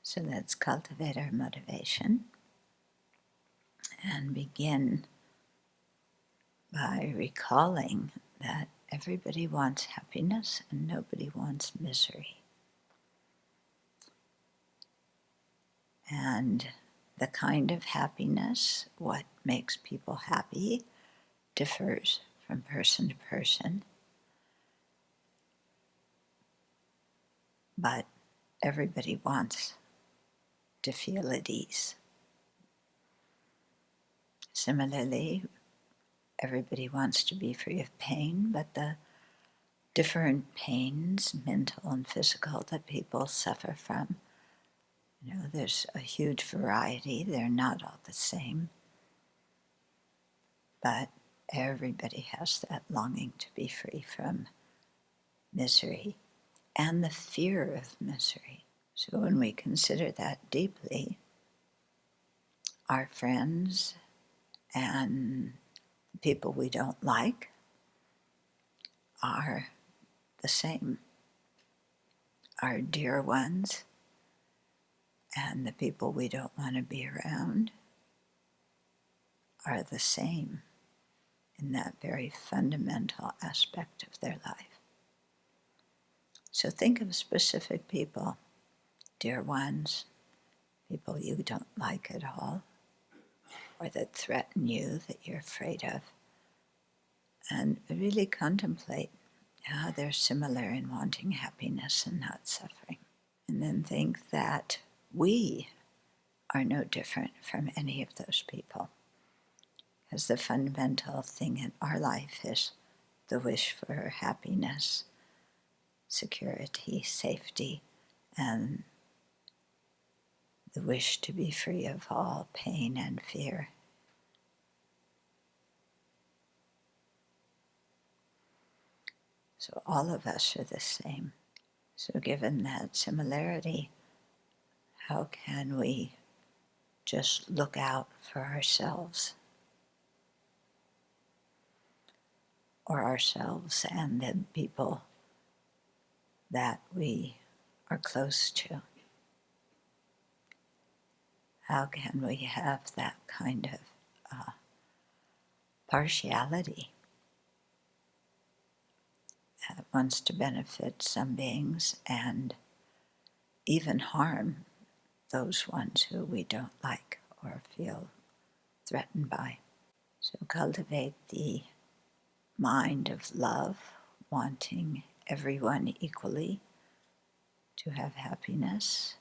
So let's cultivate our motivation and begin by recalling that everybody wants happiness and nobody wants misery. And the kind of happiness, what makes people happy, differs from person to person. But everybody wants to feel at ease. Similarly, everybody wants to be free of pain, but the different pains, mental and physical, that people suffer from, there's a huge variety. They're not all the same. But everybody has that longing to be free from misery and the fear of misery. So when we consider that deeply, our friends and the people we don't like are the same. Our dear ones and the people we don't want to be around are the same in that very fundamental aspect of their life. So think of specific people, dear ones, people you don't like at all, or that threaten you, that you're afraid of, and really contemplate how they're similar in wanting happiness and not suffering. And then think that we are no different from any of those people, because the fundamental thing in our life is the wish for happiness, security, safety, and the wish to be free of all pain and fear. So all of us are the same. So given that similarity, how can we just look out for ourselves, or ourselves and the people that we are close to? How can we have that kind of partiality that wants to benefit some beings and even harm those ones who we don't like or feel threatened by? So cultivate the mind of love, wanting everyone equally to have happiness,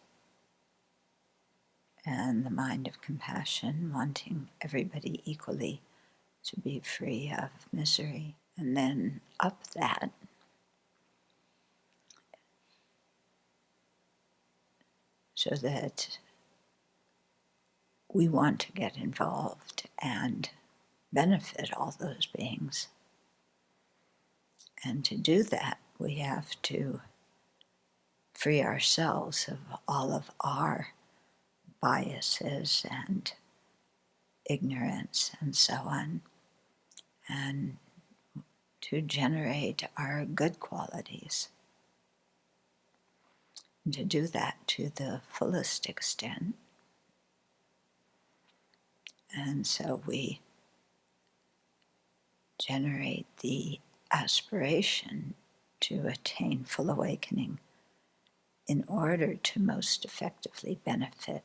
and the mind of compassion, wanting everybody equally to be free of misery. And then up that so that we want to get involved and benefit all those beings. And to do that, we have to free ourselves of all of our biases and ignorance and so on, and to generate our good qualities. And to do that to the fullest extent. And so we generate the aspiration to attain full awakening in order to most effectively benefit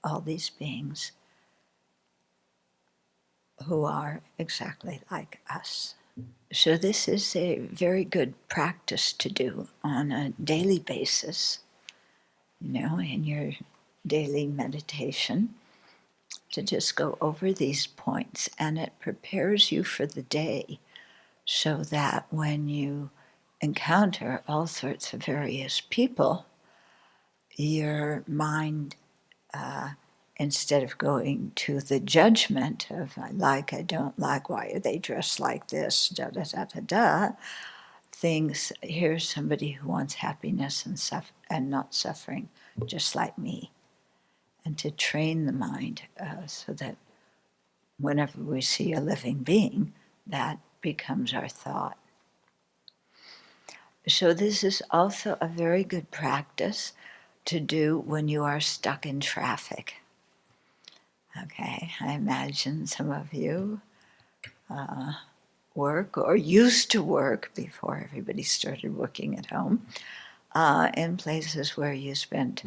all these beings who are exactly like us. So this is a very good practice to do on a daily basis, in your daily meditation, to just go over these points, and it prepares you for the day so that when you encounter all sorts of various people, your mind, instead of going to the judgment of I like, I don't like, why are they dressed like this, da da da da da, thinks, here's somebody who wants happiness and not suffering, just like me. And to train the mind so that whenever we see a living being, that becomes our thought. So this is also a very good practice to do when you are stuck in traffic. Okay, I imagine some of you work or used to work before everybody started working at home in places where you spent,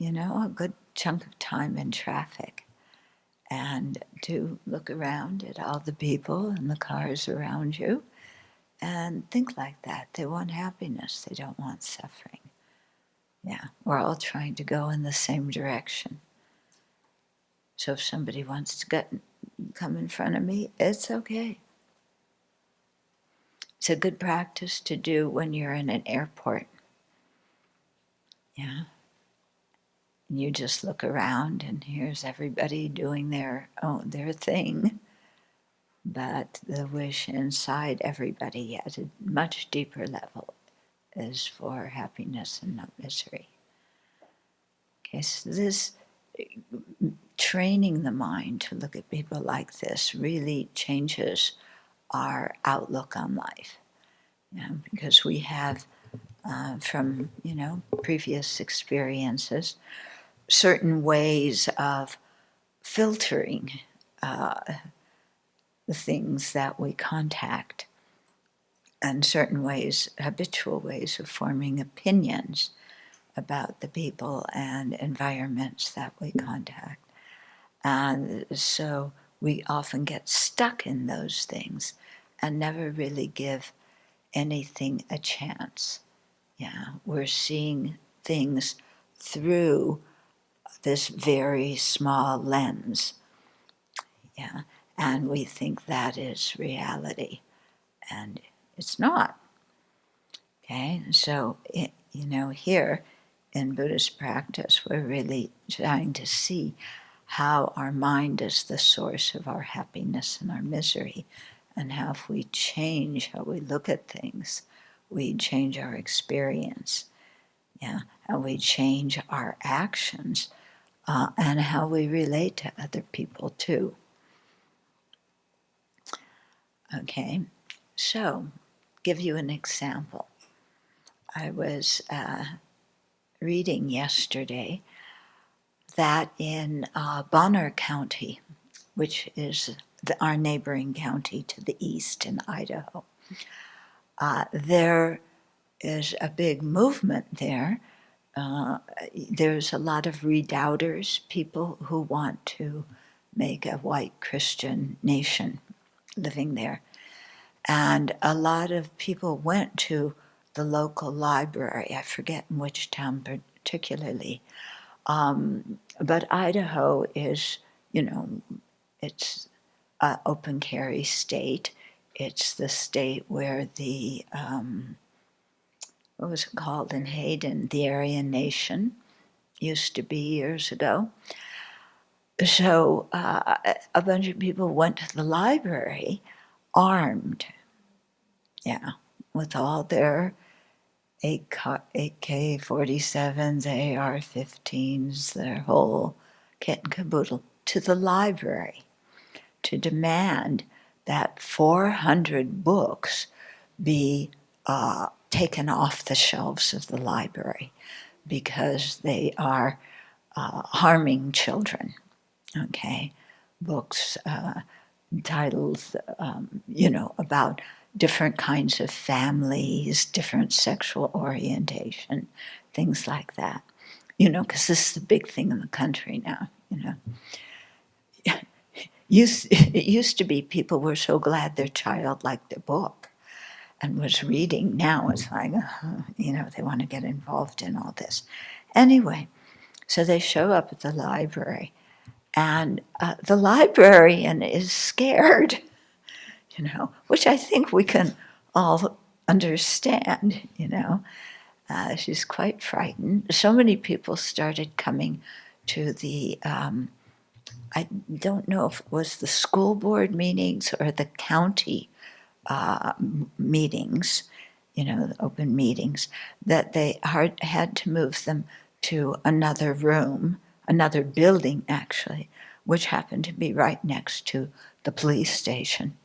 a good chunk of time in traffic. And to look around at all the people and the cars around you and think like that. They want happiness, they don't want suffering. Yeah, we're all trying to go in the same direction. So if somebody wants to come in front of me, it's okay. It's a good practice to do when you're in an airport. Yeah. And you just look around and here's everybody doing their thing. But the wish inside everybody at a much deeper level is for happiness and not misery. Okay, so this training the mind to look at people like this really changes our outlook on life. Because we have, from previous experiences, certain ways of filtering the things that we contact, and certain ways, habitual ways of forming opinions about the people and environments that we contact. And so we often get stuck in those things and never really give anything a chance. Yeah, we're seeing things through this very small lens. Yeah, and we think that is reality, and it's not. Okay, so here in Buddhist practice, we're really trying to see how our mind is the source of our happiness and our misery, and how if we change how we look at things, we change our experience, and we change our actions, and how we relate to other people too. Okay, so give you an example. I was reading yesterday that in Bonner County, which is our neighboring county to the east in Idaho, there is a big movement there. There's a lot of redoubters, people who want to make a white Christian nation living there. And a lot of people went to the local library. I forget in which town particularly. But Idaho is, it's an open carry state. It's the state where the, what was it called in Hayden? The Aryan Nation used to be years ago. So a bunch of people went to the library armed, with all their AK-47s, AR-15s, their whole kit and caboodle, to the library to demand that 400 books be taken off the shelves of the library because they are harming children. Okay, books, titles, about different kinds of families, different sexual orientation, things like that. Because this is the big thing in the country now. It used to be people were so glad their child liked a book and was reading. Now it's like, they want to get involved in all this. Anyway, so they show up at the library, and the librarian is scared, which I think we can all understand, she's quite frightened. So many people started coming to the, I don't know if it was the school board meetings or the county meetings, the open meetings, that they had to move them to another room, another building actually, which happened to be right next to the police station.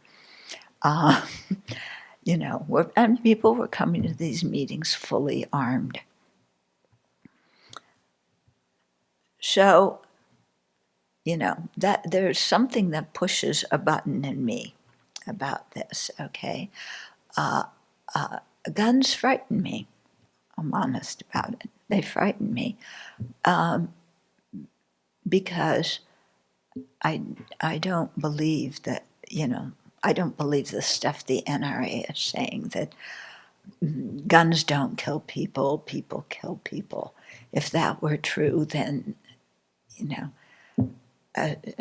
And people were coming to these meetings fully armed. So, that there's something that pushes a button in me about this, okay? Guns frighten me. I'm honest about it. They frighten me because I don't believe that, I don't believe the stuff the NRA is saying, that guns don't kill people, people kill people. If that were true, then,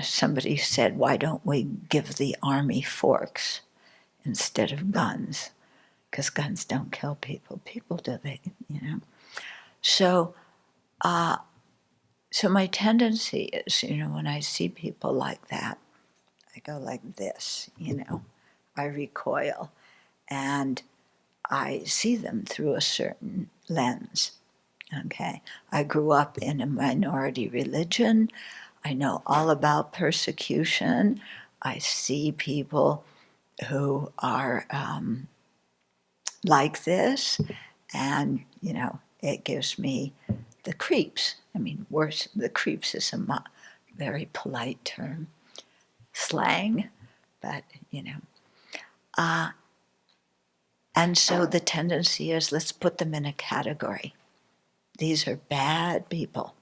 somebody said, why don't we give the Army forks instead of guns? Because guns don't kill people. People do, So, so my tendency is, when I see people like that, I go like this, I recoil, and I see them through a certain lens. Okay, I grew up in a minority religion. I know all about persecution. I see people who are like this, and it gives me the creeps. I mean, worse, the creeps is a very polite term, slang, but and so the tendency is, let's put them in a category. These are bad people.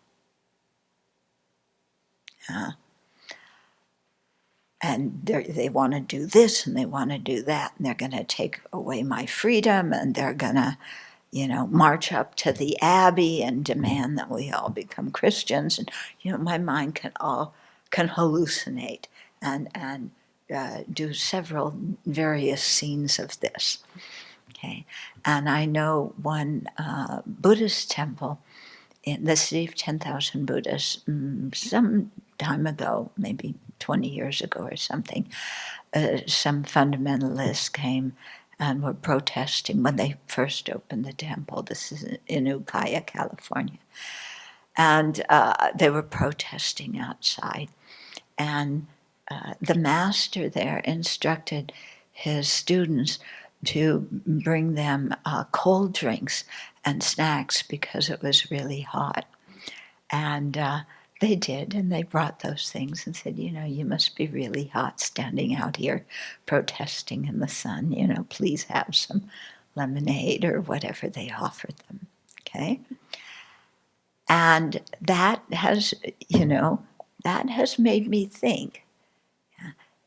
And they want to do this and they want to do that, and they're going to take away my freedom, and they're going to, march up to the Abbey and demand that we all become Christians. And, my mind can hallucinate and do several various scenes of this. Okay, and I know one Buddhist temple in the city of 10,000 Buddhists, some time ago, maybe 20 years ago or something, some fundamentalists came and were protesting when they first opened the temple. This is in Ukiah, California. And they were protesting outside. And the master there instructed his students to bring them cold drinks and snacks because it was really hot. And they did, and they brought those things and said, you must be really hot standing out here protesting in the sun, please have some lemonade or whatever they offered them, okay? And that has, that has made me think,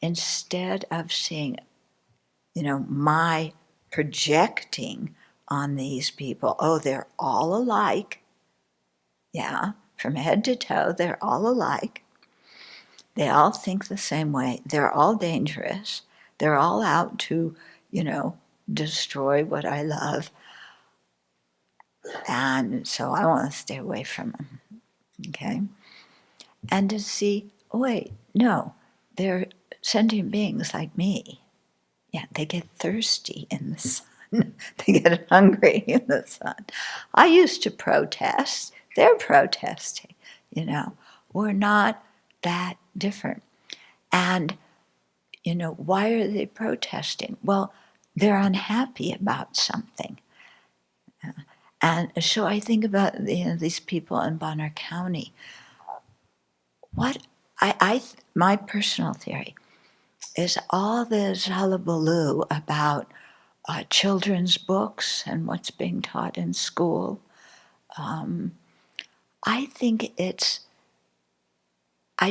instead of seeing, my projecting on these people, oh, they're all alike, from head to toe, they're all alike. They all think the same way. They're all dangerous. They're all out to, destroy what I love. And so I want to stay away from them, okay? And to see, oh, wait, no, they're sentient beings like me. Yeah, they get thirsty in the sun. They get hungry in the sun. I used to protest. They're protesting, We're not that different. And, why are they protesting? Well, they're unhappy about something. And so I think about these people in Bonner County. My personal theory is all this hullabaloo about children's books and what's being taught in school. I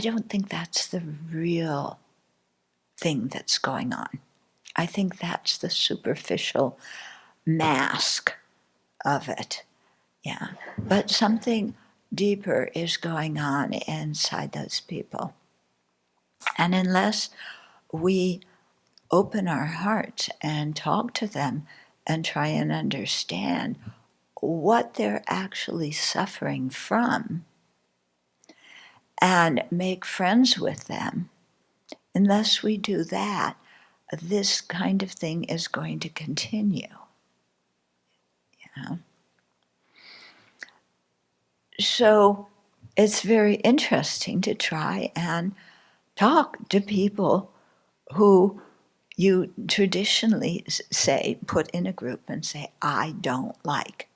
don't think that's the real thing that's going on. I think that's the superficial mask of it. Yeah. But something deeper is going on inside those people. And unless we open our hearts and talk to them and try and understand what they're actually suffering from and make friends with them, unless we do that, this kind of thing is going to continue. So it's very interesting to try and talk to people who you traditionally say, put in a group and say, I don't like,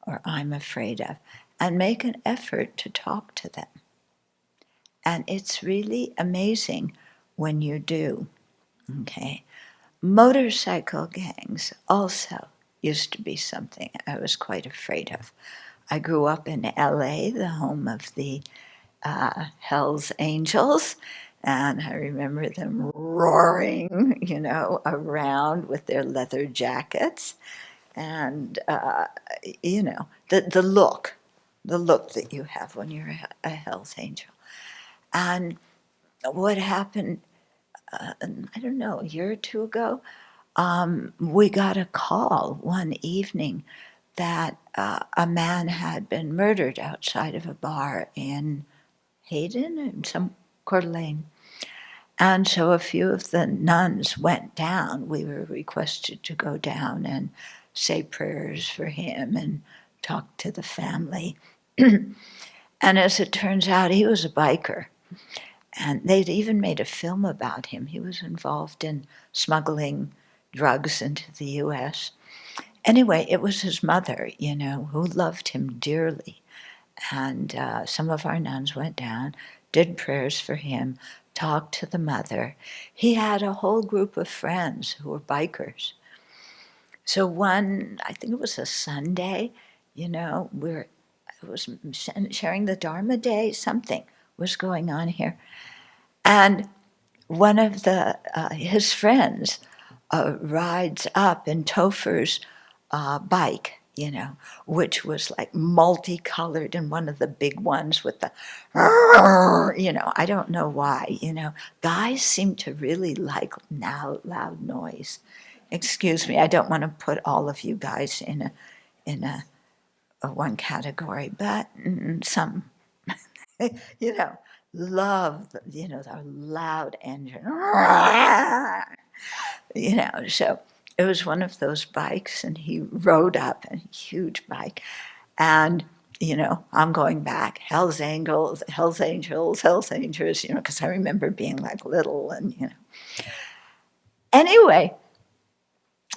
or I'm afraid of. and make an effort to talk to them. And it's really amazing when you do, okay? Motorcycle gangs also used to be something I was quite afraid of. I grew up in LA, the home of the Hells Angels, and I remember them roaring, around with their leather jackets, and the look that you have when you're a Hells Angel. And what happened, I don't know, a year or two ago, we got a call one evening that a man had been murdered outside of a bar in Hayden, in some Coeur d'Alene. And so a few of the nuns went down. We were requested to go down and say prayers for him and talk to the family. And as it turns out, he was a biker. And they'd even made a film about him. He was involved in smuggling drugs into the U.S. Anyway, it was his mother, who loved him dearly. And some of our nuns went down, did prayers for him, talked to the mother. He had a whole group of friends who were bikers. So I think it was a Sunday, it was sharing the Dharma Day, something was going on here. And one of his friends rides up in Topher's bike, which was like multicolored, and one of the big ones with the, I don't know why, guys seem to really like now loud noise. Excuse me, I don't want to put all of you guys in a one category, but some, love, the loud engine, so it was one of those bikes, and he rode up, a huge bike, and I'm going back, Hell's Angels, Hell's Angels, Hell's Angels, because I remember being like little, and Anyway,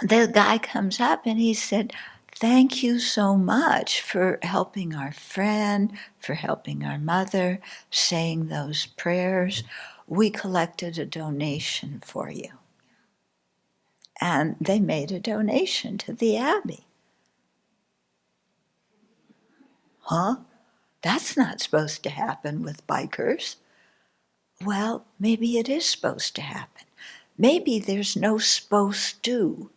the guy comes up and he said, "Thank you so much for helping our friend, for helping our mother, saying those prayers. We collected a donation for you." And they made a donation to the Abbey. Huh? That's not supposed to happen with bikers. Well, maybe it is supposed to happen. Maybe there's no supposed to.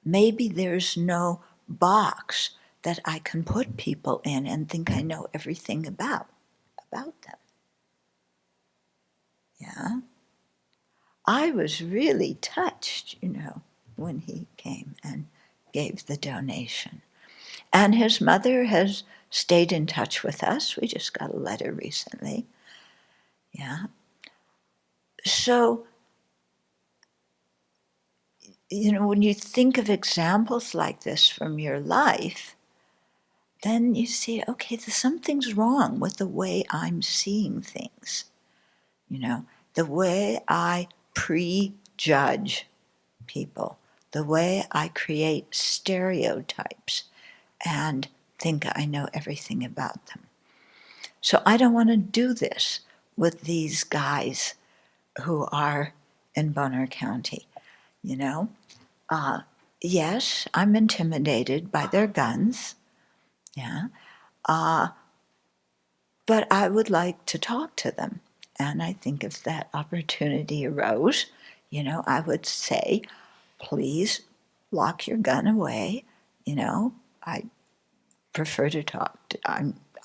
Maybe there's no box that I can put people in and think I know everything about them. Yeah. I was really touched, when he came and gave the donation. And his mother has stayed in touch with us. We just got a letter recently. Yeah. So, when you think of examples like this from your life, then you see, okay, something's wrong with the way I'm seeing things. The way I prejudge people, the way I create stereotypes and think I know everything about them. So I don't want to do this with these guys who are in Bonner County, Yes, I'm intimidated by their guns, yeah, but I would like to talk to them. And I think if that opportunity arose, I would say, please lock your gun away. I prefer to talk.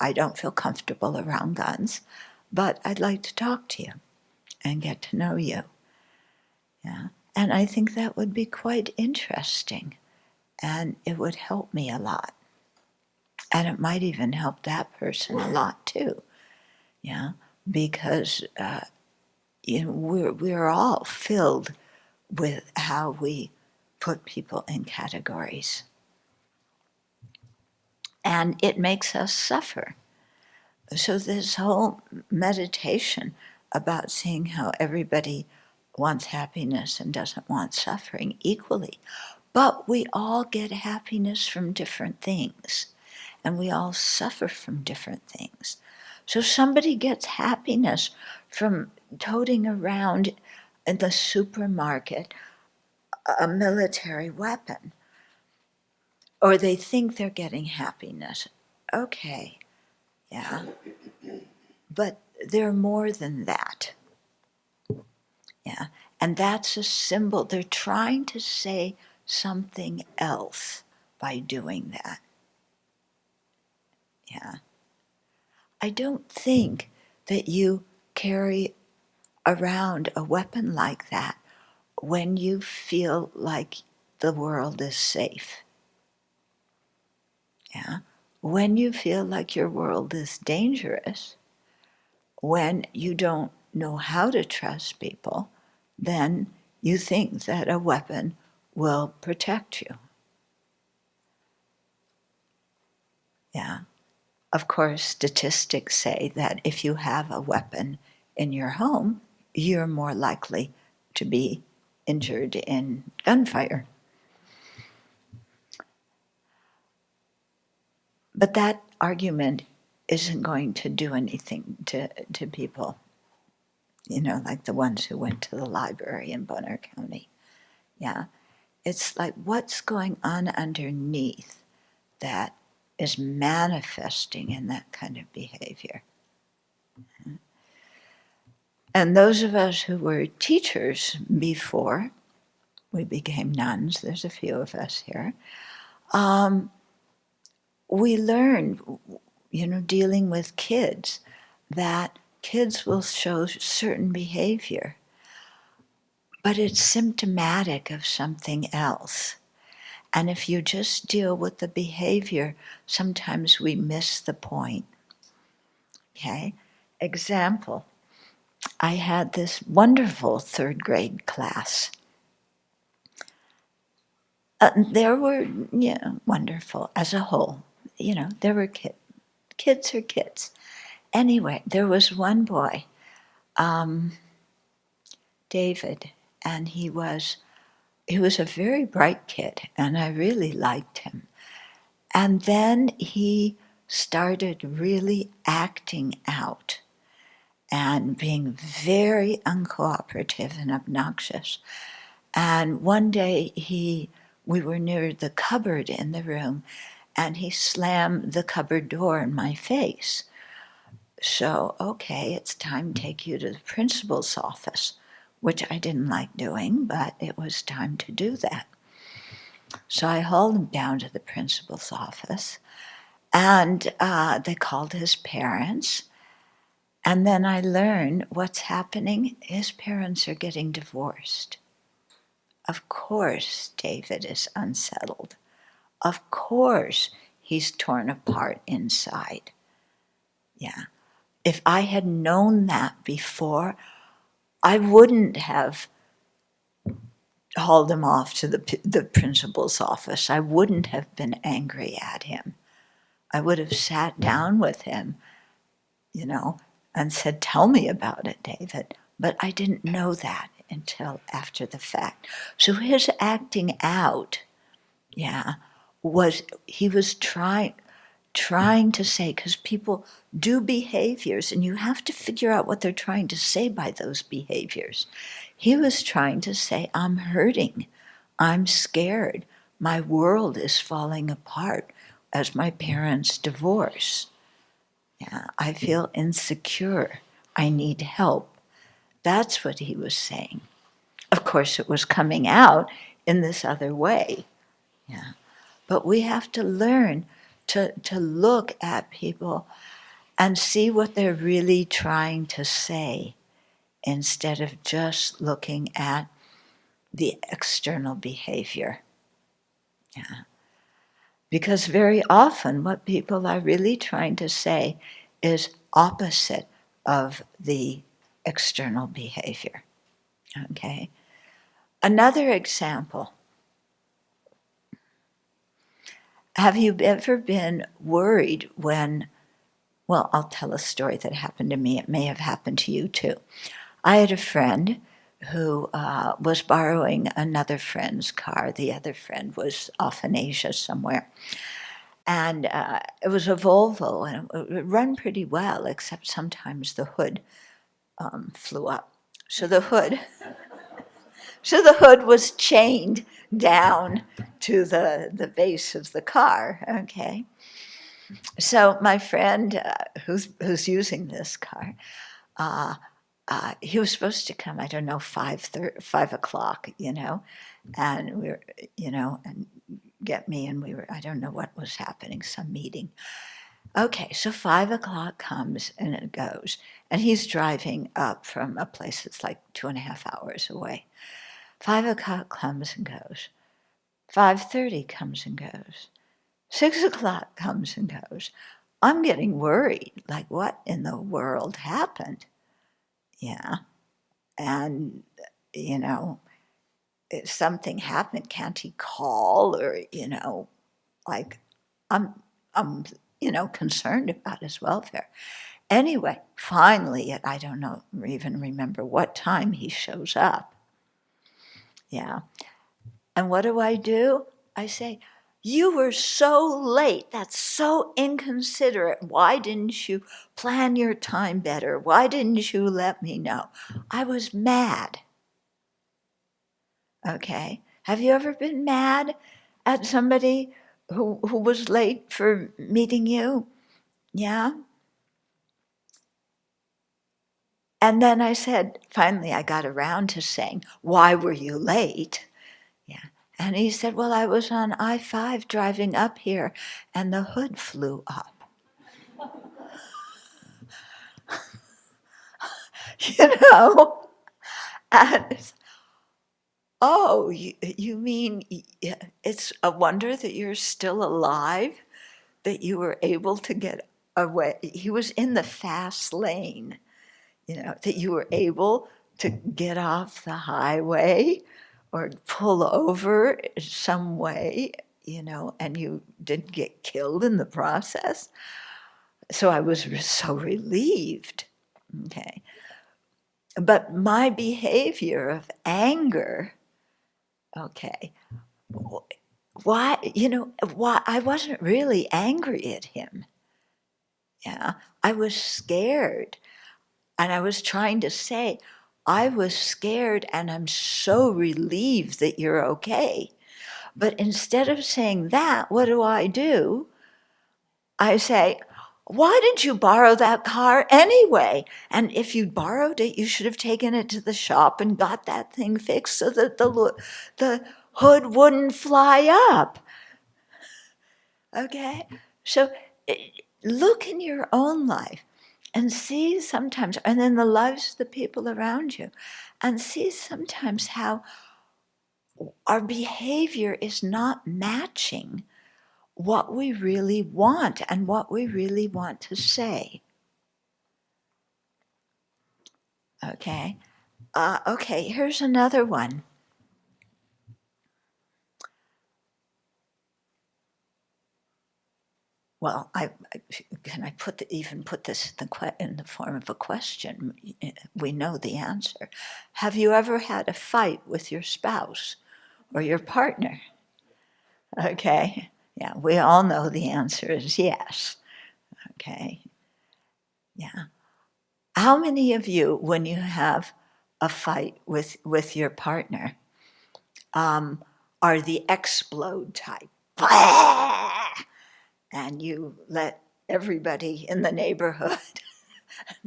I don't feel comfortable around guns, but I'd like to talk to you and get to know you. Yeah. And I think that would be quite interesting, and it would help me a lot. And it might even help that person a lot too. Yeah. Because we're all filled with how we put people in categories. And it makes us suffer. So this whole meditation about seeing how everybody wants happiness and doesn't want suffering equally. But we all get happiness from different things. and we all suffer from different things. So somebody gets happiness from toting around in the supermarket a military weapon, or they think they're getting happiness. Okay, yeah, but they're more than that. Yeah, and that's a symbol. They're trying to say something else by doing that. Yeah. I don't think that you carry around a weapon like that when you feel like the world is safe. Yeah. When you feel like your world is dangerous, when you don't know how to trust people, then you think that a weapon will protect you. Yeah. Of course, statistics say that if you have a weapon in your home, you're more likely to be injured in gunfire. But that argument isn't going to do anything to people, like the ones who went to the library in Bonner County. Yeah. It's like what's going on underneath that is manifesting in that kind of behavior. And those of us who were teachers before we became nuns, there's a few of us here, we learned, dealing with kids, that kids will show certain behavior, but it's symptomatic of something else. And if you just deal with the behavior, sometimes we miss the point. Okay? Example, I had this wonderful third grade class. There were, wonderful as a whole. There were kids. Kids are kids. Anyway, there was one boy, David, and he was a very bright kid, and I really liked him. And then he started really acting out and being very uncooperative and obnoxious. And one day we were near the cupboard in the room, and he slammed the cupboard door in my face. So, okay, it's time to take you to the principal's office, which I didn't like doing, but it was time to do that. So I hauled him down to the principal's office, and they called his parents. And then I learned what's happening. His parents are getting divorced. Of course, David is unsettled. Of course, he's torn apart inside. Yeah. If I had known that before, I wouldn't have hauled him off to the principal's office. I wouldn't have been angry at him. I would have sat down with him, and said, "Tell me about it, David." But I didn't know that until after the fact. So his acting out, he was trying to say, because people do behaviors, and you have to figure out what they're trying to say by those behaviors. He was trying to say, I'm hurting, I'm scared, my world is falling apart as my parents divorce. Yeah, I feel insecure, I need help. That's what he was saying. Of course, it was coming out in this other way. Yeah. But we have to learn to look at people and see what they're really trying to say instead of just looking at the external behavior. Yeah. Because very often what people are really trying to say is opposite of the external behavior. Okay. Another example. Have you ever been worried when, well, I'll tell a story that happened to me. It may have happened to you too. I had a friend who was borrowing another friend's car. The other friend was off in Asia somewhere. And it was a Volvo, and it would run pretty well, except sometimes the hood flew up. So the hood was chained down to the base of the car, okay? So my friend who's using this car, he was supposed to come, I don't know, 5 o'clock, and we were, and get me, and we were, I don't know what was happening, some meeting. Okay, so 5 o'clock comes and it goes, and he's driving up from a place that's like 2.5 hours away. 5 o'clock comes and goes. 5:30 comes and goes. 6 o'clock comes and goes. I'm getting worried, like what in the world happened? Yeah, and if something happened, can't he call, or like I'm concerned about his welfare. Anyway, finally, I don't know, even remember what time he shows up. Yeah. And what do? I say, you were so late. That's so inconsiderate. Why didn't you plan your time better? Why didn't you let me know? I was mad. Okay. Have you ever been mad at somebody who was late for meeting you? Yeah. And then I said, finally, I got around to saying, why were you late? Yeah. And he said, well, I was on I-5 driving up here and the hood flew up. And oh, you mean it's a wonder that you're still alive, that you were able to get away. He was in the fast lane, that you were able to get off the highway or pull over some way, and you didn't get killed in the process. So I was so relieved. Okay. But my behavior of anger, okay, why I wasn't really angry at him. Yeah, I was scared. And I was trying to say, I was scared and I'm so relieved that you're okay. But instead of saying that, what do? I say, why did you borrow that car anyway? And if you borrowed it, you should have taken it to the shop and got that thing fixed so that the hood wouldn't fly up. Okay? So look in your own life and see sometimes, and in the lives of the people around you, and see sometimes how our behavior is not matching what we really want and what we really want to say. Okay? Okay, here's another one. Well, can I even put this in the form of a question? We know the answer. Have you ever had a fight with your spouse or your partner? Okay, yeah, we all know the answer is yes. Okay, yeah. How many of you, when you have a fight with your partner, are the explode type? And you let everybody in the neighborhood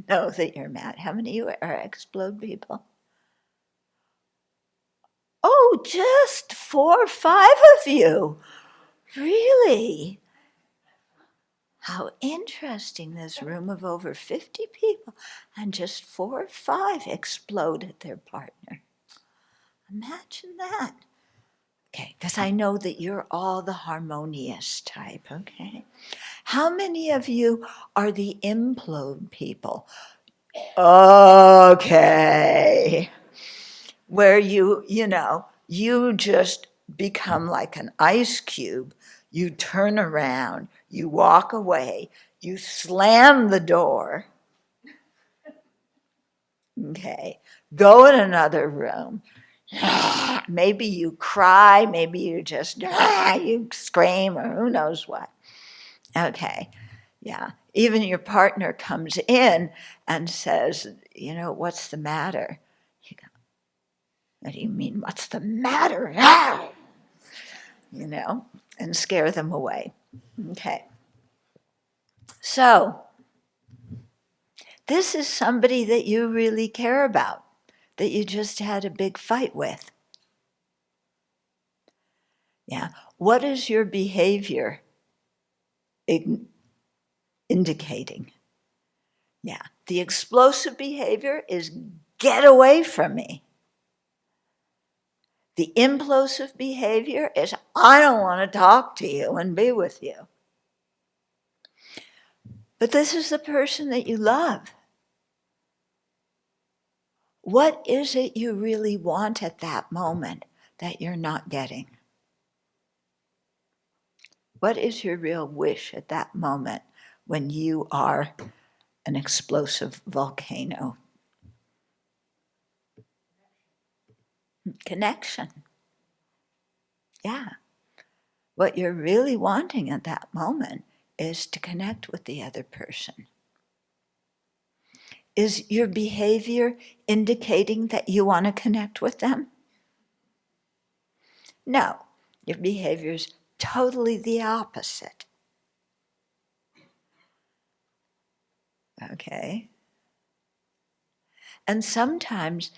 know that you're mad. How many of you are explode people? Oh, just 4 or 5 of you. Really? How interesting. This room of over 50 people, and just 4 or 5 explode at their partner. Imagine that. Okay, because I know that you're all the harmonious type, okay? How many of you are the implode people? Okay. Where you just become like an ice cube. You turn around, you walk away, you slam the door. Okay. Go in another room. Maybe you cry, maybe you just you scream, or who knows what. Okay, yeah. Even your partner comes in and says, what's the matter? You go, what do you mean, what's the matter? And scare them away. Okay. So, this is somebody that you really care about, that you just had a big fight with. Yeah. What is your behavior indicating? Yeah. The explosive behavior is get away from me. The implosive behavior is I don't want to talk to you and be with you. But this is the person that you love. What is it you really want at that moment that you're not getting? What is your real wish at that moment when you are an explosive volcano? Connection. Yeah. What you're really wanting at that moment is to connect with the other person. Is your behavior indicating that you want to connect with them? No. Your behavior is totally the opposite. Okay? And sometimes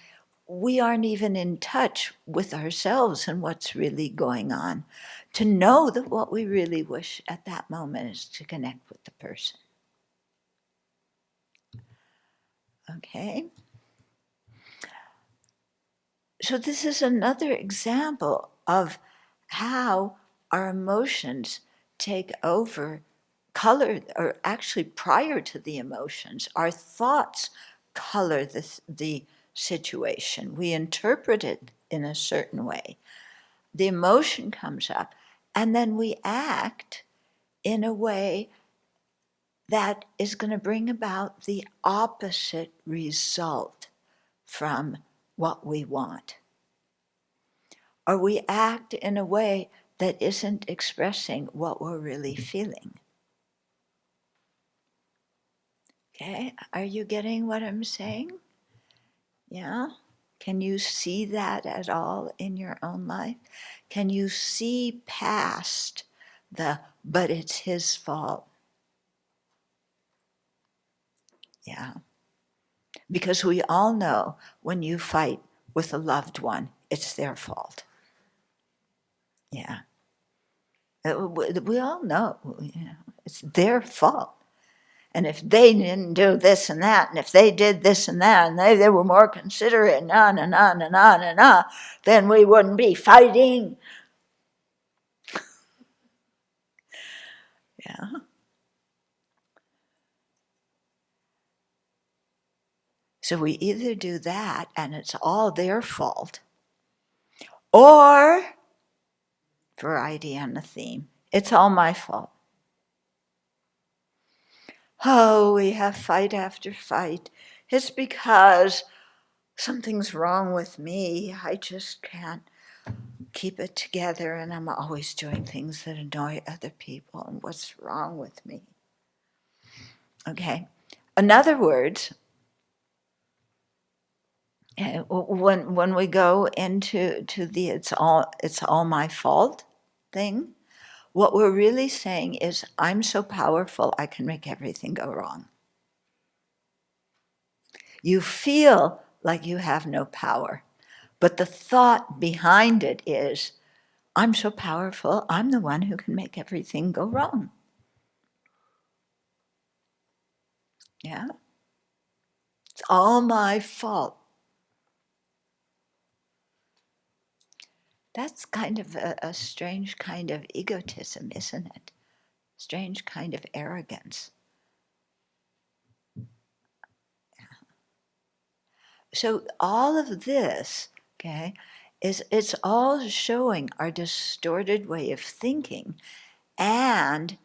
we aren't even in touch with ourselves and what's really going on to know that what we really wish at that moment is to connect with the person. Okay? So this is another example of how our emotions take over color, or actually prior to the emotions, our thoughts color the situation. We interpret it in a certain way. The emotion comes up, and then we act in a way that is going to bring about the opposite result from what we want. Or we act in a way that isn't expressing what we're really feeling. Okay, are you getting what I'm saying? Yeah? Can you see that at all in your own life? Can you see past but it's his fault? Yeah. Because we all know when you fight with a loved one, it's their fault. Yeah. We all know, it's their fault. And if they didn't do this and that, and if they did this and that, and they were more considerate, and on and on and on and on, then we wouldn't be fighting. Yeah. So we either do that, and it's all their fault, or, variety on the theme, it's all my fault. Oh, we have fight after fight. It's because something's wrong with me. I just can't keep it together, and I'm always doing things that annoy other people, and what's wrong with me? Okay. In other words, when we go into the it's all my fault thing, what we're really saying is I'm so powerful I can make everything go wrong. You feel like you have no power, but the thought behind it is I'm so powerful, I'm the one who can make everything go wrong. Yeah? It's all my fault. That's kind of a strange kind of egotism, isn't it? Strange kind of arrogance. So all of this, okay, it's all showing our distorted way of thinking and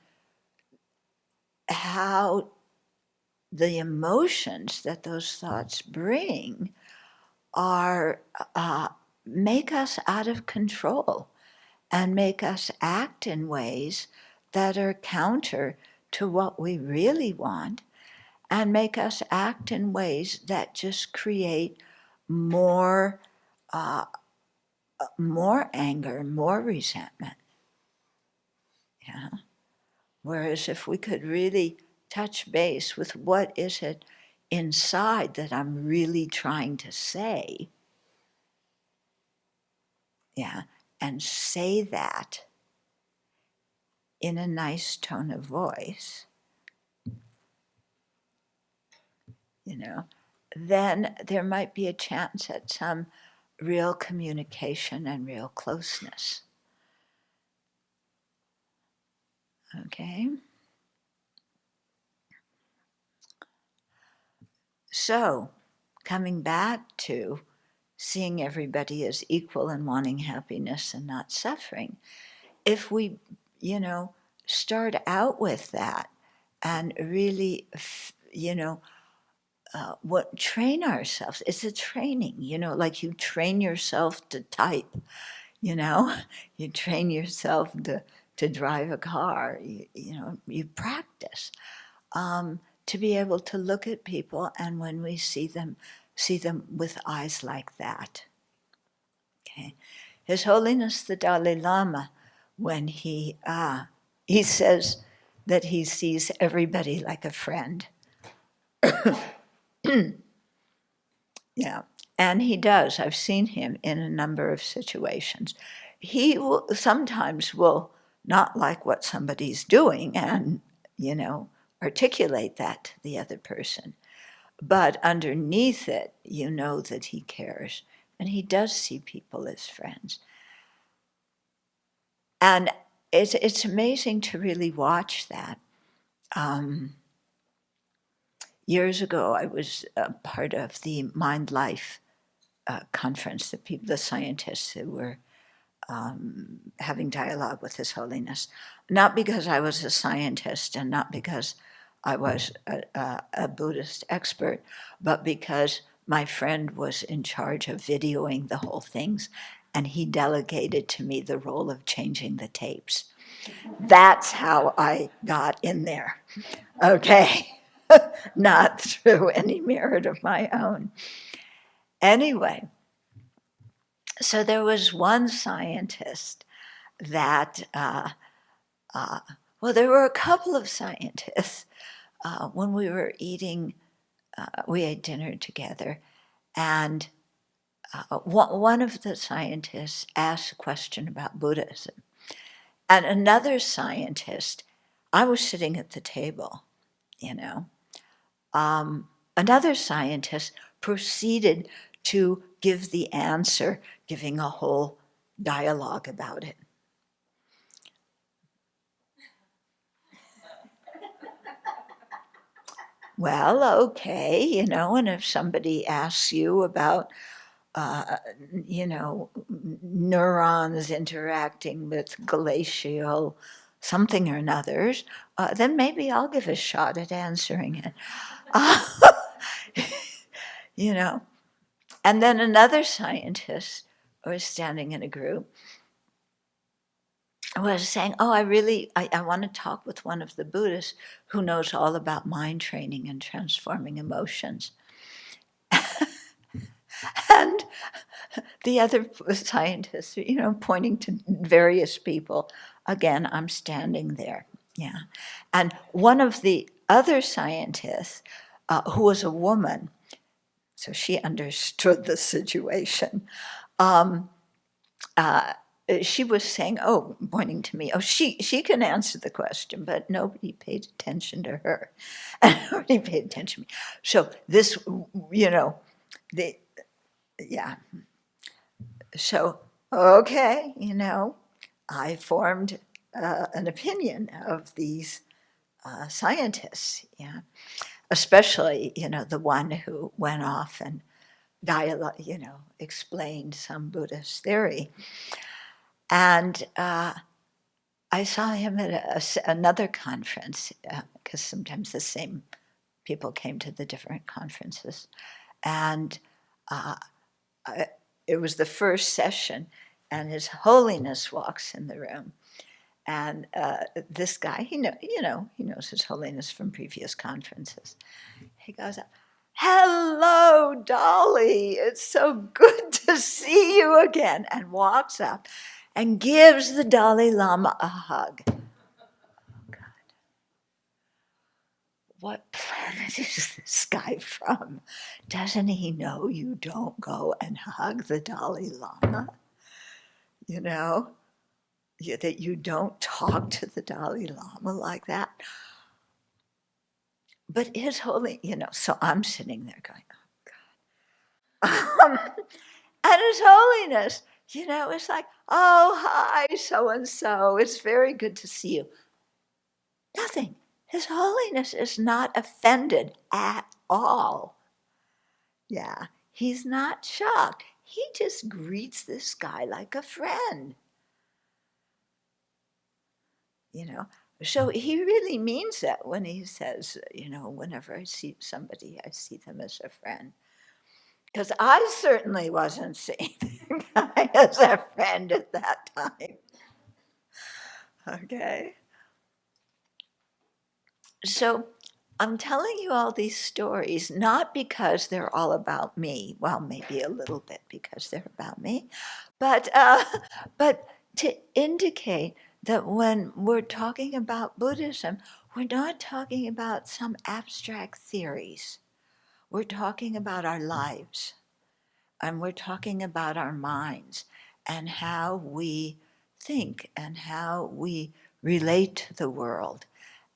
how the emotions that those thoughts bring are make us out of control and make us act in ways that are counter to what we really want and make us act in ways that just create more, more anger, more resentment. Yeah. Whereas if we could really touch base with what is it inside that I'm really trying to say, yeah, and say that in a nice tone of voice, then there might be a chance at some real communication and real closeness. Okay? So, coming back to seeing everybody as equal and wanting happiness and not suffering, if we, start out with that and really, train ourselves. It's a training, like you train yourself to type, you train yourself to drive a car, you practice to be able to look at people, and when we see them with eyes like that. Okay, His Holiness the Dalai Lama, when he says that he sees everybody like a friend. Yeah, and he does. I've seen him in a number of situations. He will sometimes not like what somebody's doing and, articulate that to the other person. But underneath it, you know that he cares, and he does see people as friends. And it's amazing to really watch that. Years ago, I was part of the Mind Life conference, the scientists who were having dialogue with His Holiness, not because I was a scientist and not because I was a Buddhist expert, but because my friend was in charge of videoing the whole things, and he delegated to me the role of changing the tapes. That's how I got in there, okay? Not through any merit of my own. Anyway, so there was one scientist that, there were a couple of scientists when we were eating, we ate dinner together, and one of the scientists asked a question about Buddhism. And another scientist, I was sitting at the table, another scientist proceeded to give the answer, giving a whole dialogue about it. Well, okay, and if somebody asks you about, neurons interacting with glacial something or another's, then maybe I'll give a shot at answering it. And then another scientist was standing in a group, was saying, I want to talk with one of the Buddhists who knows all about mind training and transforming emotions. And the other scientists, pointing to various people. Again, I'm standing there, yeah. And one of the other scientists, who was a woman, so she understood the situation, she was saying, pointing to me, she can answer the question, but nobody paid attention to her. And nobody paid attention to me. So this, yeah. So, okay, I formed an opinion of these scientists, yeah. Especially, the one who went off and explained some Buddhist theory. And I saw him at another conference, because sometimes the same people came to the different conferences. And it was the first session, and His Holiness walks in the room. And this guy, he knows His Holiness from previous conferences. He goes up, "Hello, Dolly, it's so good to see you again," and walks up and gives the Dalai Lama a hug. Oh, God. What planet is this guy from? Doesn't he know you don't go and hug the Dalai Lama? You know, that you don't talk to the Dalai Lama like that. But His Holy, so I'm sitting there going, oh, God. And His Holiness, it's like, "Oh, hi, so-and-so. It's very good to see you." Nothing. His Holiness is not offended at all. Yeah, he's not shocked. He just greets this guy like a friend. So he really means that when he says, whenever I see somebody, I see them as a friend. Because I certainly wasn't seeing the guy as a friend at that time. Okay. So I'm telling you all these stories not because they're all about me. Well, maybe a little bit because they're about me, but to indicate that when we're talking about Buddhism, we're not talking about some abstract theories. We're talking about our lives, and we're talking about our minds and how we think and how we relate to the world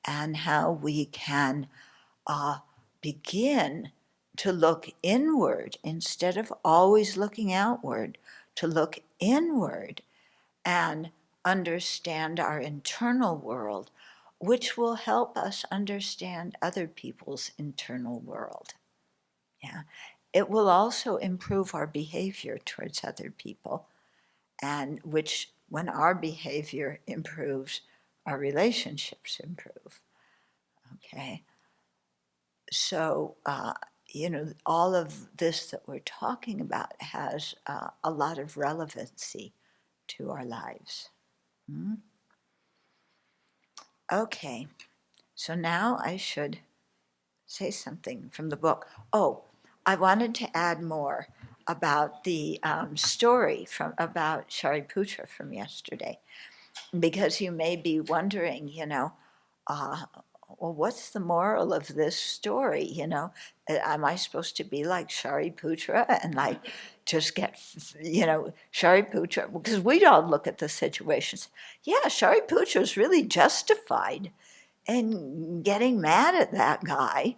and how we can begin to look inward instead of always looking outward, to look inward and understand our internal world, which will help us understand other people's internal world. Yeah. It will also improve our behavior towards other people, and which, when our behavior improves, our relationships improve. Okay. So, all of this that we're talking about has a lot of relevancy to our lives. Hmm? Okay, so now I should say something from the book. Oh, I wanted to add more about the story about Shariputra from yesterday, because you may be wondering, well, what's the moral of this story? Am I supposed to be like Shariputra and like just get, Shariputra? Because we all look at the situations. Yeah, Shariputra is really justified in getting mad at that guy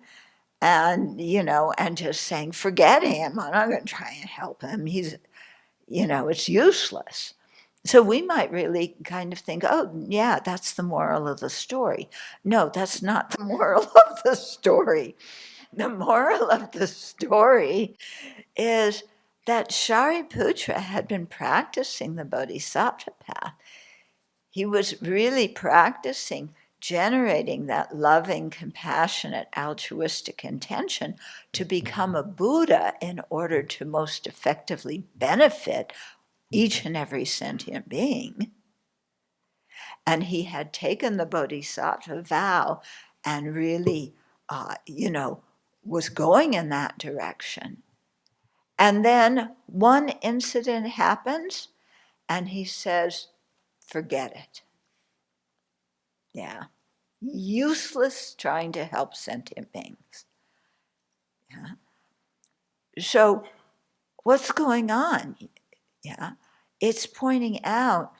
and, and just saying, "Forget him. I'm not going to try and help him. He's, it's useless." So we might really kind of think, "Oh, yeah, that's the moral of the story." No, that's not the moral of the story. The moral of the story is that Shariputra had been practicing the Bodhisattva path. He was really practicing generating that loving, compassionate, altruistic intention to become a Buddha in order to most effectively benefit each and every sentient being. And he had taken the Bodhisattva vow and really, was going in that direction. And then one incident happens, and he says, "Forget it." Yeah. Useless trying to help sentient beings. Yeah. So, what's going on? Yeah. It's pointing out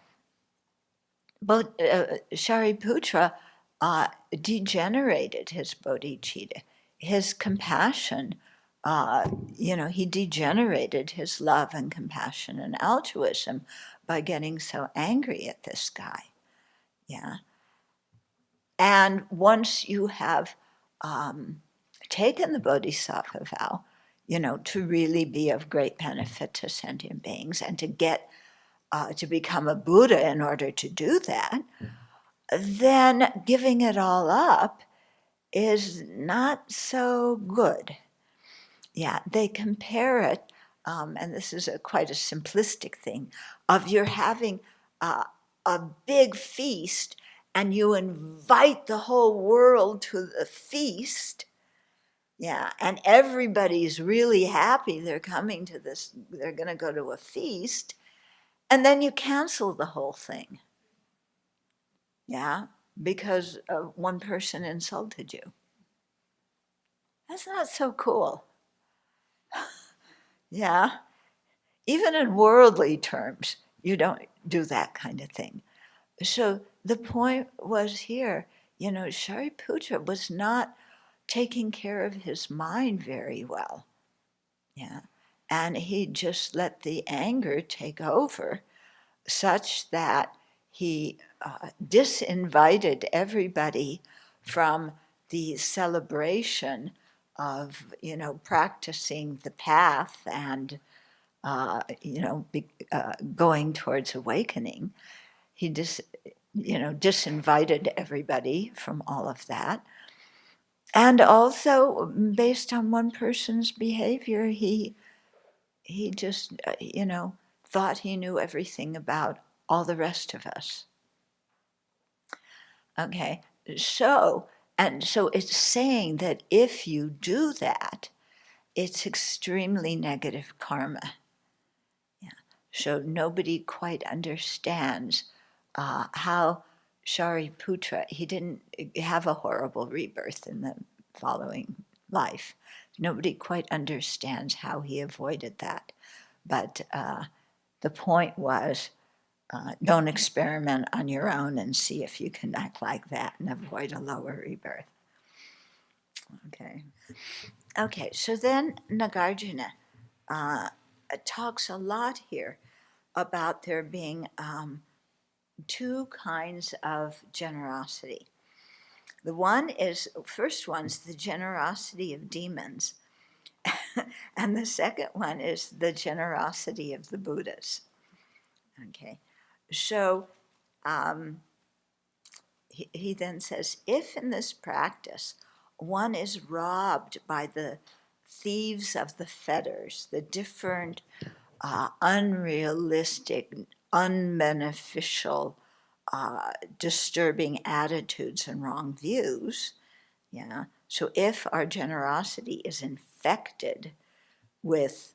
both Shariputra degenerated his bodhicitta, his compassion. He degenerated his love and compassion and altruism by getting so angry at this guy. Yeah. And once you have taken the bodhisattva vow, to really be of great benefit to sentient beings and to get to become a Buddha in order to do that, then giving it all up is not so good. Yeah, they compare it, and this is quite a simplistic thing, of you're having a big feast and you invite the whole world to the feast, yeah, and everybody's really happy they're coming to this, they're going to go to a feast, and then you cancel the whole thing, yeah, because one person insulted you. That's not so cool. Yeah, even in worldly terms, you don't do that kind of thing. So the point was here, Shariputra was not taking care of his mind very well. Yeah. And he just let the anger take over such that he disinvited everybody from the celebration of, practicing the path and, going towards awakening. He disinvited everybody from all of that. And also, based on one person's behavior, he just, thought he knew everything about all the rest of us. Okay, so it's saying that if you do that, it's extremely negative karma. Yeah. So nobody quite understands how Shariputra, he didn't have a horrible rebirth in the following life. Nobody quite understands how he avoided that. But the point was, don't experiment on your own and see if you can act like that and avoid a lower rebirth. Okay, so then Nagarjuna talks a lot here about there being two kinds of generosity. First one's the generosity of demons, and the second one is the generosity of the Buddhas. Okay, so he then says, if in this practice one is robbed by the thieves of the fetters, the different unrealistic, unbeneficial, disturbing attitudes and wrong views, yeah. So if our generosity is infected with,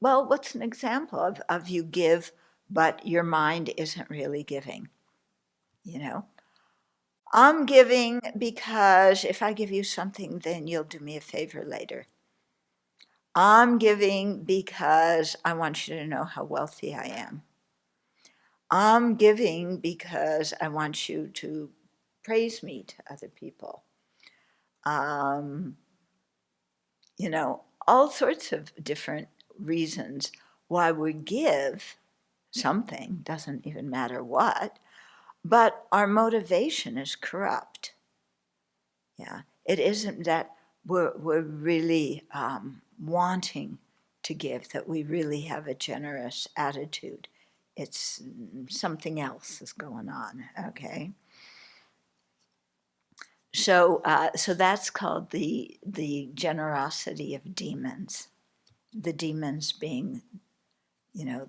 what's an example of you give, but your mind isn't really giving? I'm giving because if I give you something, then you'll do me a favor later. I'm giving because I want you to know how wealthy I am. I'm giving because I want you to praise me to other people. All sorts of different reasons why we give something, doesn't even matter what, but our motivation is corrupt. Yeah, it isn't that we're really wanting to give, that we really have a generous attitude. It's something else is going on, okay? So that's called the generosity of demons. The demons being,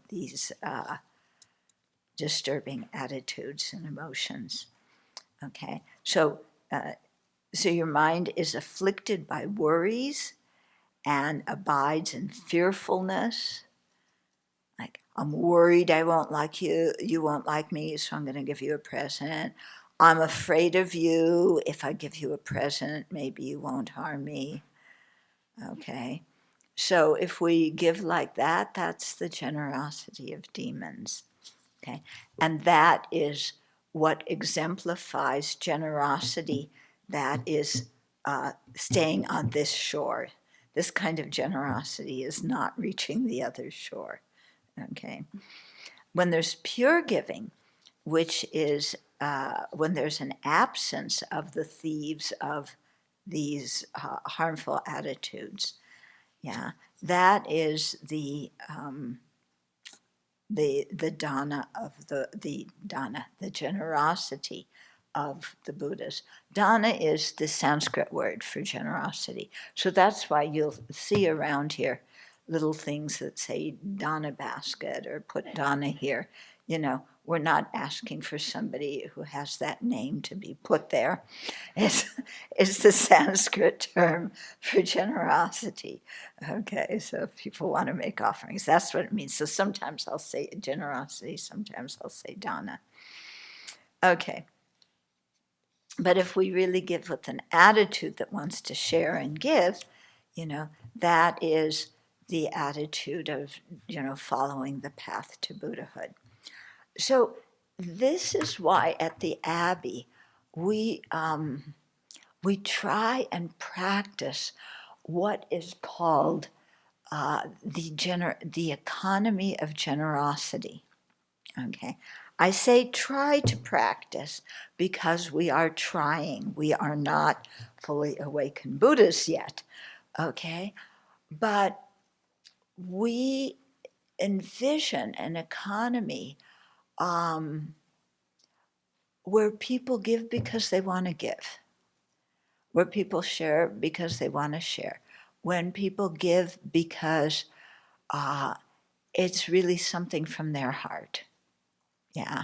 these disturbing attitudes and emotions. Okay, so your mind is afflicted by worries and abides in fearfulness. Like, I'm worried I won't like you, you won't like me, so I'm going to give you a present. I'm afraid of you. If I give you a present, maybe you won't harm me. Okay. So if we give like that, that's the generosity of demons. Okay. And that is what exemplifies generosity that is staying on this shore. This kind of generosity is not reaching the other shore. Okay. When there's pure giving, which is when there's an absence of the thieves of these harmful attitudes, yeah, that is the dana of the generosity of the Buddhas. Dana is the Sanskrit word for generosity. So that's why you'll see around here little things that say dana basket or put dana here. we're not asking for somebody who has that name to be put there. It's the Sanskrit term for generosity. Okay, so if people want to make offerings, that's what it means. So sometimes I'll say generosity, sometimes I'll say dana. Okay. But if we really give with an attitude that wants to share and give, that is the attitude of, following the path to Buddhahood. So this is why at the Abbey we try and practice what is called the economy of generosity. Okay, I say try to practice because we are trying. We are not fully awakened Buddhists yet. Okay, but we envision an economy where people give because they want to give, where people share because they want to share, when people give because it's really something from their heart. Yeah.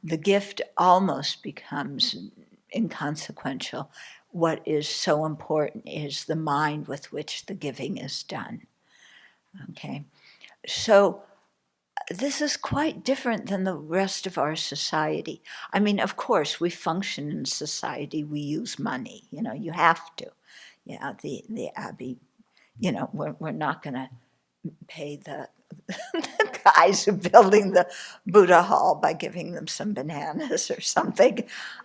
The gift almost becomes inconsequential. What is so important is the mind with which the giving is done. Okay, so this is quite different than the rest of our society. I mean, of course, we function in society, we use money, you have to. Yeah, the Abbey, we're not going to pay the guys who are building the Buddha Hall by giving them some bananas or something.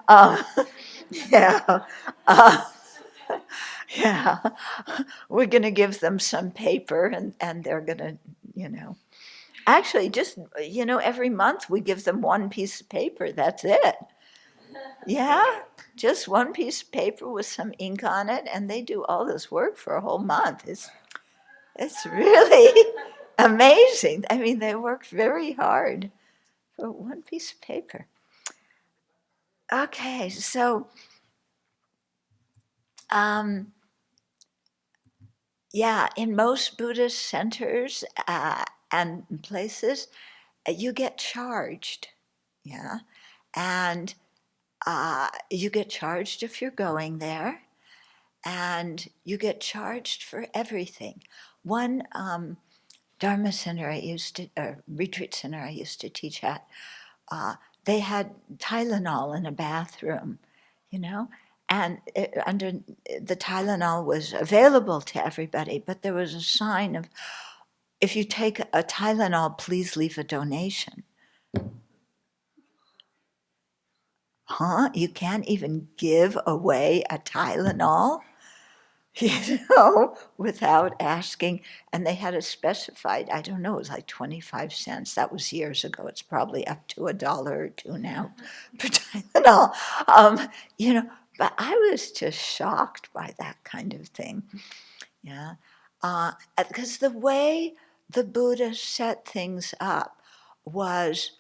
Yeah. Yeah. We're going to give them some paper and they're going to, Actually, just, every month we give them one piece of paper. That's it. Yeah. Just one piece of paper with some ink on it, and they do all this work for a whole month. It's really amazing. I mean, they work very hard for one piece of paper. Okay, so, in most Buddhist centers and places, you get charged. Yeah, and you get charged if you're going there, and you get charged for everything. One Dharma center retreat center I used to teach at, they had Tylenol in a bathroom, and the Tylenol was available to everybody, but there was a sign of, if you take a Tylenol, please leave a donation. Huh? You can't even give away a Tylenol? Without asking. And they had a specified, I don't know, it was like 25 cents. That was years ago. It's probably up to $1 or $2 now per Tylenol. But I was just shocked by that kind of thing. Yeah. Because the way the Buddha set things up was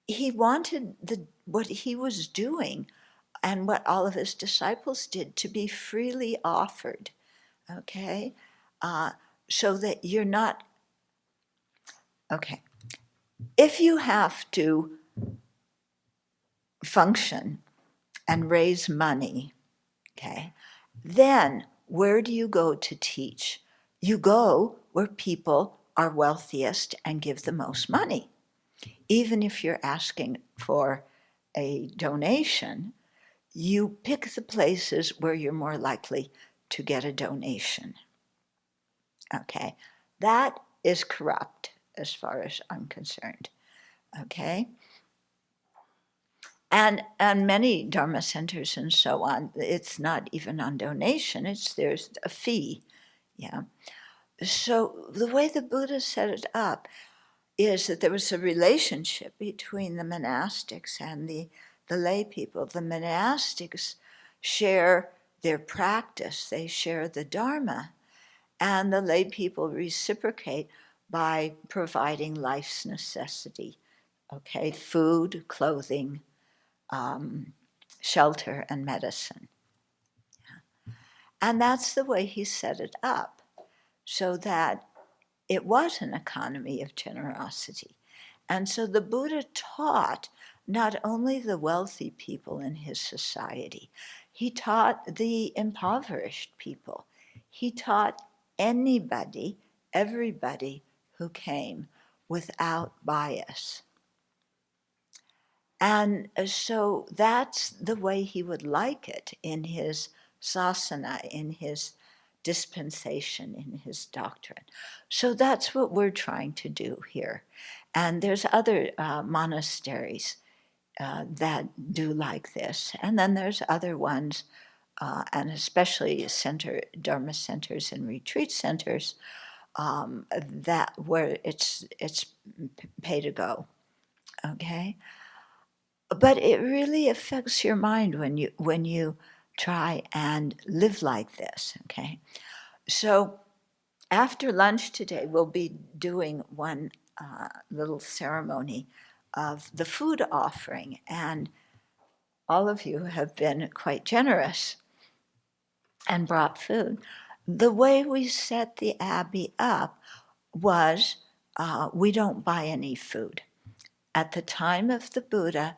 he wanted what he was doing and what all of his disciples did to be freely offered, okay? So that you're not, okay. If you have to function and raise money, okay, then where do you go to teach? You go where people are wealthiest and give the most money. Even if you're asking for a donation, you pick the places where you're more likely to get a donation. Okay, that is corrupt as far as I'm concerned. Okay, and many Dharma centers and so on, it's not even on donation. There's a fee. Yeah. So the way the Buddha set it up is that there was a relationship between the monastics and the lay people. The monastics share their practice, they share the Dharma, and the lay people reciprocate by providing life's necessity, okay, food, clothing, shelter, and medicine. And that's the way he set it up. so that it was an economy of generosity. And so the Buddha taught not only the wealthy people in his society, he taught the impoverished people. He taught anybody, everybody who came without bias. And so that's the way he would like it in his sasana, in his dispensation, in his doctrine. So that's what we're trying to do here. And there's other monasteries that do like this. And then there's other ones, and especially Dharma centers and retreat centers, that where it's pay to go, okay? But it really affects your mind when you try and live like this, okay? So after lunch today, we'll be doing one little ceremony of the food offering, and all of you have been quite generous and brought food. The way we set the Abbey up was we don't buy any food. At the time of the Buddha,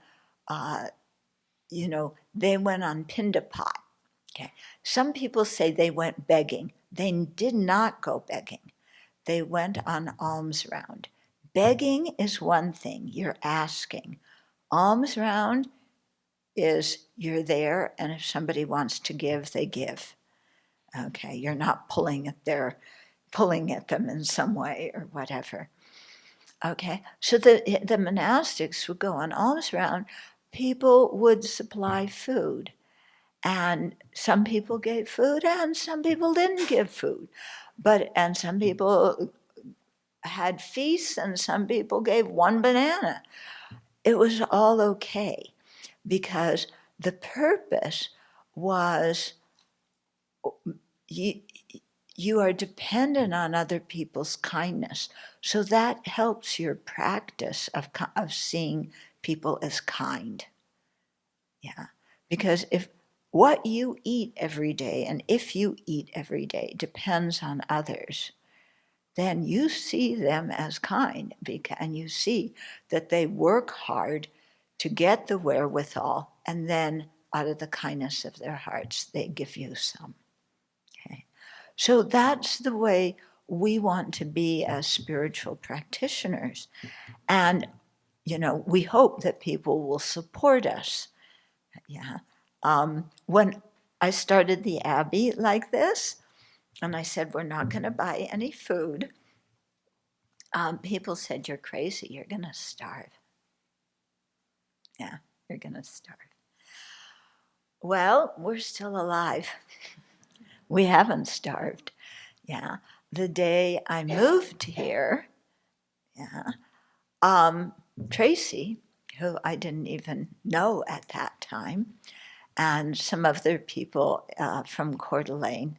they went on pindapat. Okay. Some people say they went begging. They did not go begging. They went on alms round. Begging is one thing, you're asking. Alms round is you're there, and if somebody wants to give, they give. Okay, you're not pulling at them in some way or whatever. Okay, so the monastics would go on alms round. People would supply food, and some people gave food, and some people didn't give food. And some people had feasts, and some people gave one banana. It was all okay, because the purpose was you are dependent on other people's kindness. So that helps your practice of seeing people as kind. Yeah. Because if what you eat every day, and if you eat every day, depends on others, then you see them as kind, and you see that they work hard to get the wherewithal, and then out of the kindness of their hearts, they give you some. Okay. So that's the way we want to be as spiritual practitioners. And, we hope that people will support us. Yeah. When I started the Abbey like this, and I said, we're not going to buy any food, people said, you're crazy, you're going to starve. Yeah, you're going to starve. Well, we're still alive. We haven't starved. Yeah. The day I moved here, Tracy, who I didn't even know at that time, and some other people from Coeur d'Alene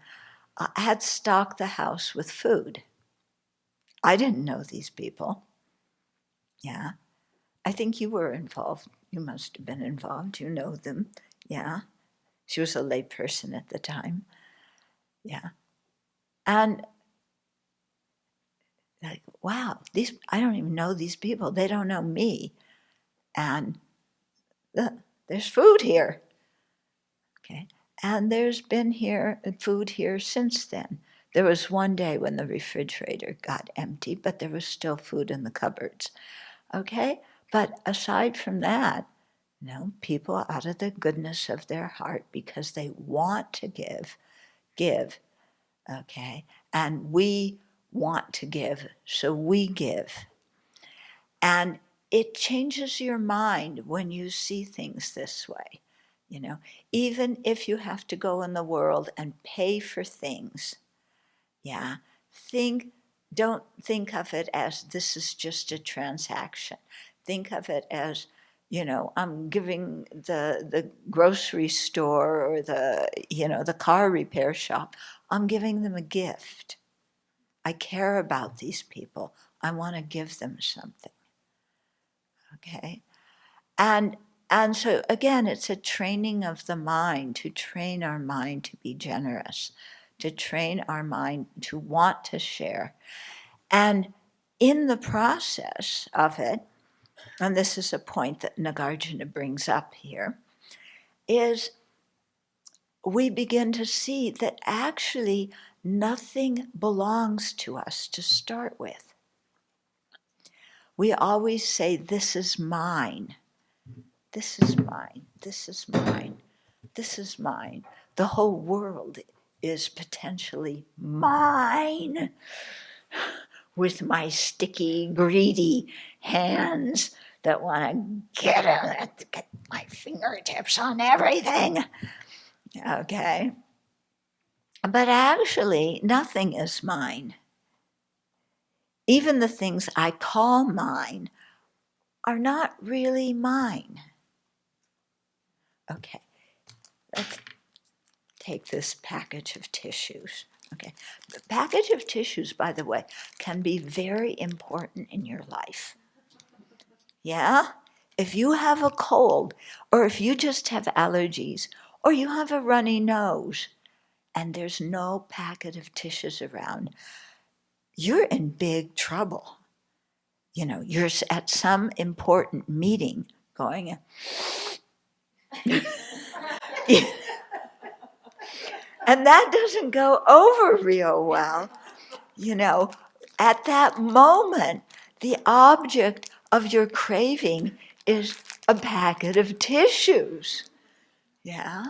had stocked the house with food. I didn't know these people. Yeah. I think you were involved. You must have been involved. You know them. Yeah. She was a lay person at the time. Yeah. And like, wow, I don't even know these people. They don't know me. And there's food here. Okay. And there's been food here since then. There was one day when the refrigerator got empty, but there was still food in the cupboards. Okay? But aside from that, people out of the goodness of their heart, because they want to give. Okay? And we want to give, so we give. And it changes your mind when you see things this way. Even if you have to go in the world and pay for things, don't think of it as this is just a transaction. Think of it as, I'm giving the grocery store or the car repair shop, I'm giving them a gift. I care about these people. I want to give them something. Okay? And so again, it's a training of the mind, to train our mind to be generous, to train our mind to want to share. And in the process of it, and this is a point that Nagarjuna brings up here, is we begin to see that actually nothing belongs to us to start with. We always say, this is mine. This is mine. This is mine. This is mine. The whole world is potentially mine, with my sticky, greedy hands that want to get my fingertips on everything. Okay? But actually, nothing is mine. Even the things I call mine are not really mine. Okay, let's take this package of tissues. Okay, the package of tissues, by the way, can be very important in your life. Yeah? If you have a cold, or if you just have allergies, or you have a runny nose, and there's no packet of tissues around, you're in big trouble. You know, you're at some important meeting going, and that doesn't go over real well. You know, at that moment, the object of your craving is a packet of tissues. Yeah?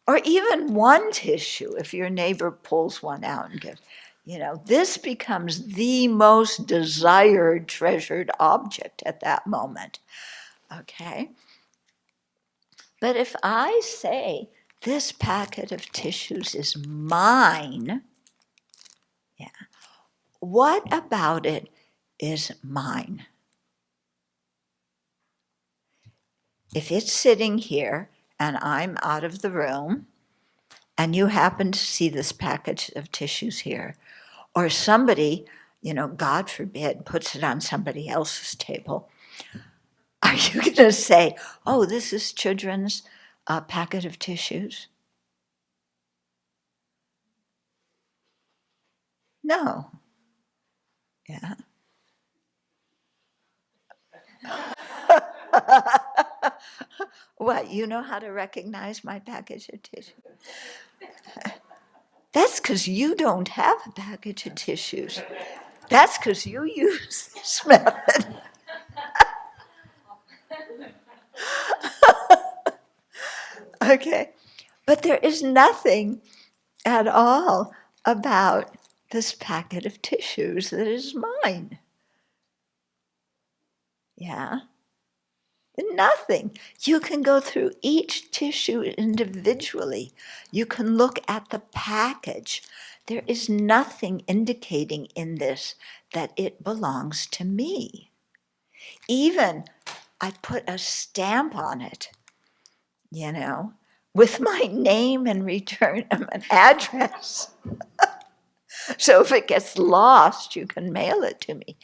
Or even one tissue, if your neighbor pulls one out and gives, you know, this becomes the most desired, treasured object at that moment. Okay? But if I say, this packet of tissues is mine, yeah, what about it is mine? If it's sitting here and I'm out of the room, and you happen to see this package of tissues here, or somebody, you know, God forbid, puts it on somebody else's table, are you going to say, oh, this is children's packet of tissues? No. Yeah. What, you know how to recognize my package of tissues? That's because you don't have a package of tissues. That's because you use this method. Okay, but there is nothing at all about this packet of tissues that is mine. Yeah? Nothing. You can go through each tissue individually. You can look at the package. There is nothing indicating in this that it belongs to me. Even I put a stamp on it, you know, with my name and return an address. So if it gets lost, you can mail it to me.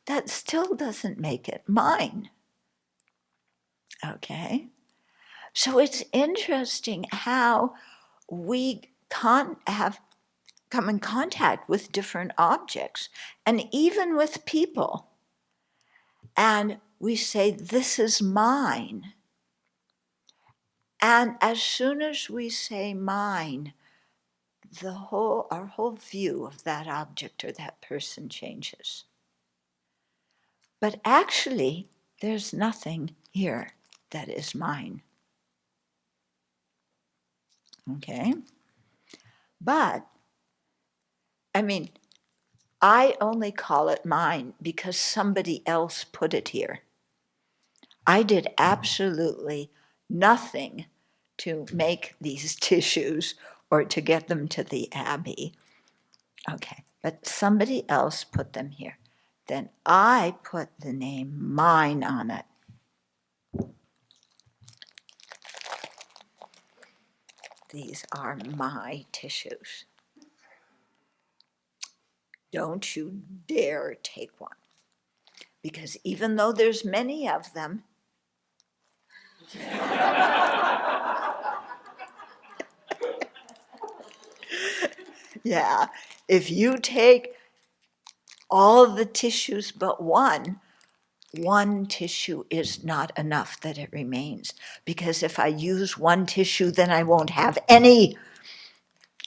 That still doesn't make it mine. Okay? So it's interesting how we come in contact with different objects and even with people. And we say, this is mine. And as soon as we say mine, our whole view of that object or that person changes. But actually, there's nothing here that is mine. Okay? But, I mean, I only call it mine because somebody else put it here. I did absolutely nothing to make these tissues or to get them to the Abbey. Okay, but somebody else put them here. Then I put the name mine on it. These are my tissues. Don't you dare take one. Because even though there's many of them, Yeah, if you take all the tissues but one tissue is not enough that it remains. Because if I use one tissue, then I won't have any.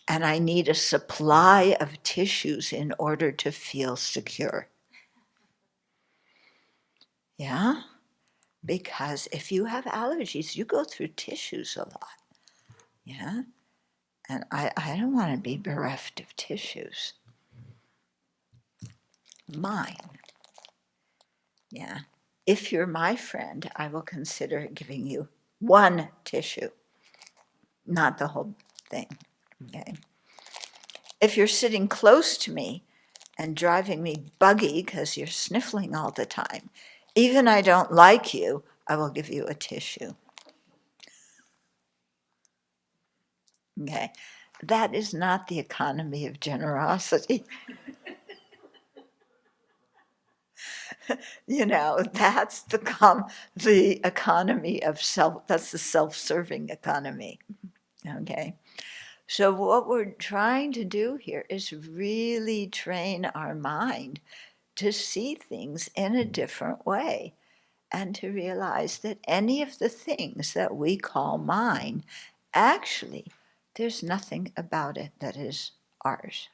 And I need a supply of tissues in order to feel secure. Yeah? Because if you have allergies, you go through tissues a lot. Yeah? And I don't want to be bereft of tissues. Mine. Yeah. If you're my friend, I will consider giving you one tissue, not the whole thing. Okay. If you're sitting close to me and driving me buggy because you're sniffling all the time, even I don't like you, I will give you a tissue. Okay. That is not the economy of generosity. That's the economy of self, that's the self-serving economy. Okay. So what we're trying to do here is really train our mind to see things in a different way and to realize that any of the things that we call mine, actually, there's nothing about it that is ours.